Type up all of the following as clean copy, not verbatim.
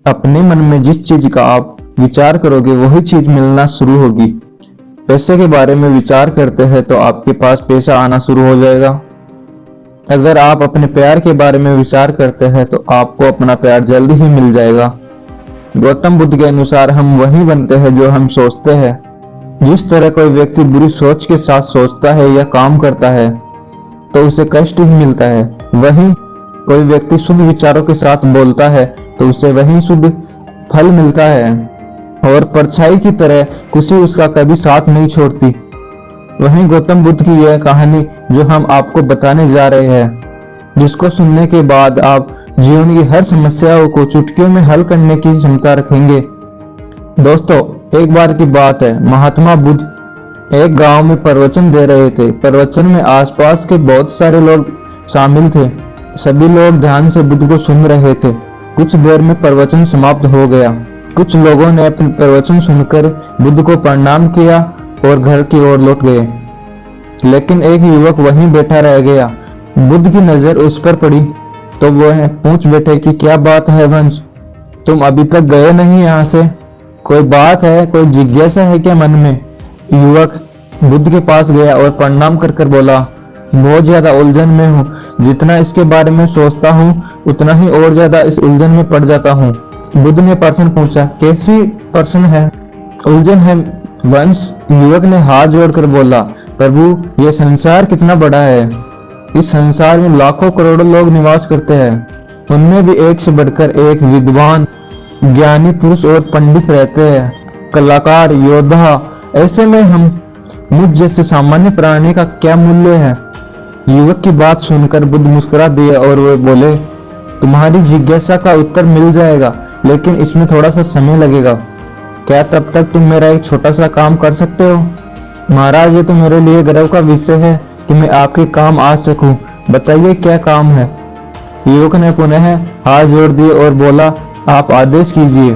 अपने मन में जिस चीज का आप विचार करोगे वही चीज मिलना शुरू होगी। पैसे के बारे में विचार करते हैं तो आपके पास पैसा आना शुरू हो जाएगा। अगर आप अपने प्यार के बारे में विचार करते हैं तो आपको अपना प्यार जल्दी ही मिल जाएगा। गौतम बुद्ध के अनुसार हम वही बनते हैं जो हम सोचते हैं। जिस तरह कोई व्यक्ति बुरी सोच के साथ सोचता है या काम करता है तो उसे कष्ट ही मिलता है, वहीं कोई व्यक्ति शुद्ध विचारों के साथ बोलता है तो उसे वही शुद्ध फल मिलता है। और परछाई की तरह खुशी उसका कभी साथ नहीं छोड़ती। वहीं गौतम बुद्ध की यह कहानी जो हम आपको बताने जा रहे हैं, जिसको सुनने के बाद आप जीवन की हर समस्याओं को चुटकियों में हल करने की क्षमता रखेंगे। दोस्तों, एक बार की बात है, महात्मा बुद्ध एक गांव में प्रवचन दे रहे थे। प्रवचन में आसपास के बहुत सारे लोग शामिल थे। सभी लोग ध्यान से बुद्ध को सुन रहे थे। कुछ देर में प्रवचन समाप्त हो गया। कुछ लोगों ने अपने प्रवचन सुनकर बुद्ध को प्रणाम किया और घर की ओर लौट गए, लेकिन एक युवक वहीं बैठा रह गया। बुद्ध की नजर उस पर पड़ी तो वह पूछ बैठे कि क्या बात है वंश, तुम अभी तक गए नहीं यहाँ से? कोई बात है, कोई जिज्ञासा है क्या मन में? युवक बुद्ध के पास गया और प्रणाम कर कर बोला, बहुत ज्यादा उलझन में हूँ। जितना इसके बारे में सोचता हूँ उतना ही और ज्यादा इस उलझन में पड़ जाता हूँ। बुद्ध ने प्रश्न पूछा, कैसी प्रश्न है, उलझन है वंश? युवक ने हाथ जोड़कर बोला, प्रभु ये संसार कितना बड़ा है। इस संसार में लाखों करोड़ों लोग निवास करते हैं, उनमें भी एक से बढ़कर एक विद्वान, ज्ञानी पुरुष और पंडित रहते हैं, कलाकार, योद्धा। ऐसे में हम मुझ जैसे सामान्य प्राणी का क्या मूल्य है? युवक की बात सुनकर बुद्ध मुस्कुरा दिया और वे बोले, तुम्हारी जिज्ञासा का उत्तर मिल जाएगा, लेकिन इसमें थोड़ा सा समय लगेगा। क्या तब तक तुम मेरा एक छोटा सा काम कर सकते हो? महाराज, ये तो मेरे लिए गर्व का विषय है कि मैं आपके काम आ सकूं। बताइए क्या काम है? युवक ने पुनः हाथ जोड़ दिए और बोला, आप आदेश कीजिए।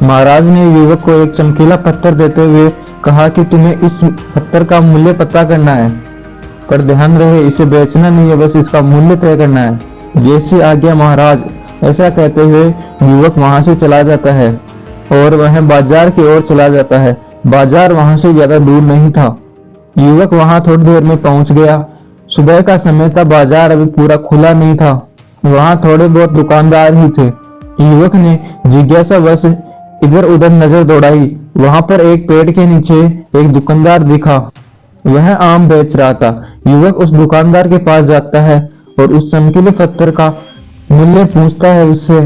महाराज ने युवक को एक चमकीला पत्थर देते हुए कहा कि तुम्हें इस पत्थर का मूल्य पता करना है, पर ध्यान रहे इसे बेचना नहीं है, बस इसका मूल्य तय करना है। जैसी आज्ञा महाराज। ऐसा कहते हुए युवक वहां से चला जाता है और वह बाजार की ओर चला जाता है। बाजार वहां से ज्यादा दूर नहीं था। युवक वहां थोड़ी देर में पहुंच गया। सुबह का समय था, बाजार अभी पूरा खुला नहीं था। वहां थोड़े बहुत दुकानदार ही थे। युवक ने जिज्ञासावश इधर उधर नजर दौड़ाई। वहां पर एक पेड़ के नीचे एक दुकानदार दिखा। वह आम बेच रहा था। युवक उस दुकानदार के पास जाता है और उस चमकीले पत्थर का मूल्य पूछता है उससे।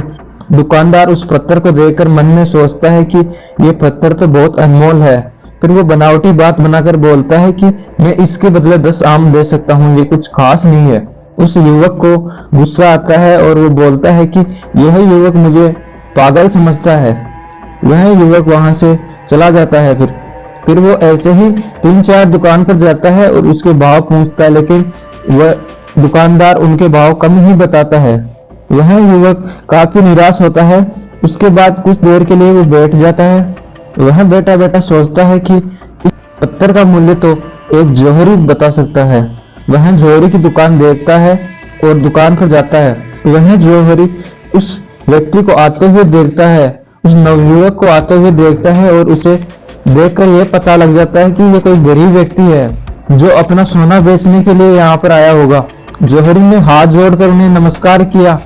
दुकानदार उस पत्थर को देखकर मन में सोचता है कि ये पत्थर तो बहुत अनमोल है। फिर वो बनावटी बात बनाकर बोलता है कि मैं इसके बदले 10 आम दे सकता हूँ, ये कुछ खास नहीं है। उस युवक को गुस्सा आता है और वो बोलता है कि यह युवक मुझे पागल समझता है। वह युवक वहां से चला जाता है। फिर वो ऐसे ही 3-4 दुकान पर जाता है और उसके भाव पूछता है, लेकिन वह दुकानदार उनके भाव कम ही बताता है। वह युवक काफी निराश होता है। उसके बाद कुछ देर के लिए वो बैठ जाता है। वह बैठा बैठा सोचता है कि इस पत्थर का मूल्य तो एक जौहरी बता सकता है। वह जौहरी की दुकान देखता है और दुकान पर जाता है। वह जौहरी उस व्यक्ति को आते हुए देखता है, उस नवयुवक को आते हुए देखता है और उसे देखकर यह पता लग जाता है कि यह कोई गरीब व्यक्ति है जो अपना सोना बेचने के लिए यहाँ पर आया होगा। जौहरी ने हाथ जोड़कर उन्हें नमस्कार किया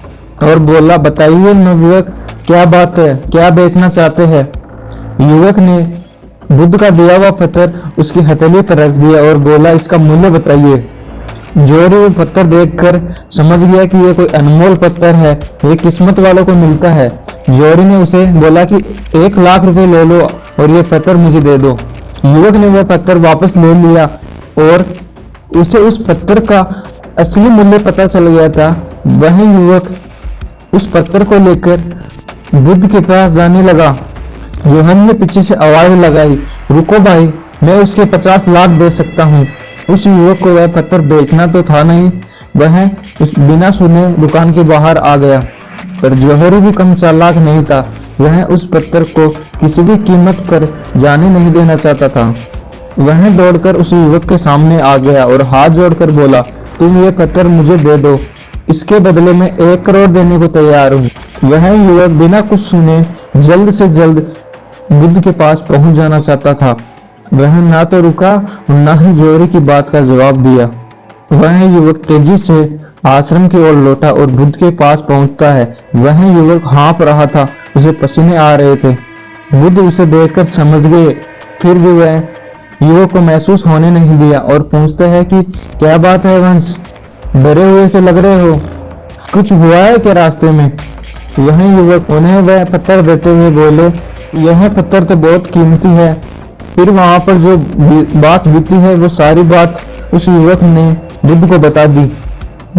और बोला, बताइए नवयुवक, क्या बात है, क्या बेचना चाहते हैं? युवक ने बुद्ध का दिया हुआ पत्थर उसकी हथेली पर रख दिया और बोला, इसका मूल्य बताइए। जौहरी वो पत्थर देखकर समझ गया कि यह कोई अनमोल पत्थर है, ये किस्मत वालों को मिलता है। जौहरी ने उसे बोला कि 1 लाख रुपए ले लो और ये पत्थर मुझे दे दो। युवक ने वह पत्थर वापस ले लिया और उसे उस पत्थर का असली मूल्य पता चल गया था। वह युवक उस पत्थर को लेकर बुद्ध के पास जाने लगा। योहन ने पीछे से आवाज लगाई, रुको भाई, मैं उसके 50 लाख दे सकता हूँ। उस युवक को वह पत्थर बेचना तो था नहीं। वह उस बिना सुने दुकान के बाहर आ गया, पर जौहरी भी कम चालाक नहीं था। वह उस पत्थर को किसी भी कीमत पर जाने नहीं देना चाहता था। वह दौड़कर उस युवक के सामने आ गया और हाथ जोड़कर बोला, तुम ये पत्थर मुझे दे दो। इसके बदले में 1 करोड़ देने को तैयार हूँ। वह युवक बिना कुछ सुने जल्द से जल्द बुद्ध के पास पहुंच जाना चाहता था। वह ना तो रुका और ना ही जोहरी की बात का जवाब दिया। वह युवक तेजी से आश्रम की ओर लौटा और बुद्ध के पास पहुंचता है। वह युवक हाँफ रहा था, उसे पसीने आ रहे थे। बुद्ध उसे देखकर समझ गए, फिर भी वह युवक को महसूस होने नहीं दिया और पूछते हैं कि क्या बात है वंश, डरे हुए से लग रहे हो, कुछ हुआ है क्या रास्ते में? वह युवक उन्हें वह पत्थर देते हुए बोले, यह पत्थर तो बहुत कीमती है। फिर वहां पर जो बात बीती है वो सारी बात उस युवक ने बुद्ध को बता दी।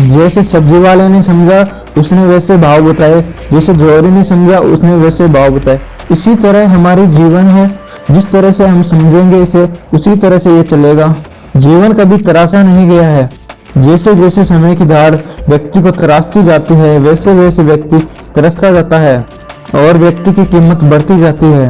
जैसे सब्जी वाले ने समझा उसने वैसे भाव बताए, जैसे जोहरी ने समझा उसने वैसे भाव बताए। इसी तरह हमारी जीवन है, जिस तरह से हम समझेंगे इसे उसी तरह से ये चलेगा। जीवन कभी तराशा नहीं गया है। जैसे जैसे समय की धार व्यक्ति को तराशती जाती है वैसे वैसे व्यक्ति तरसता जाता है और व्यक्ति की कीमत बढ़ती जाती है।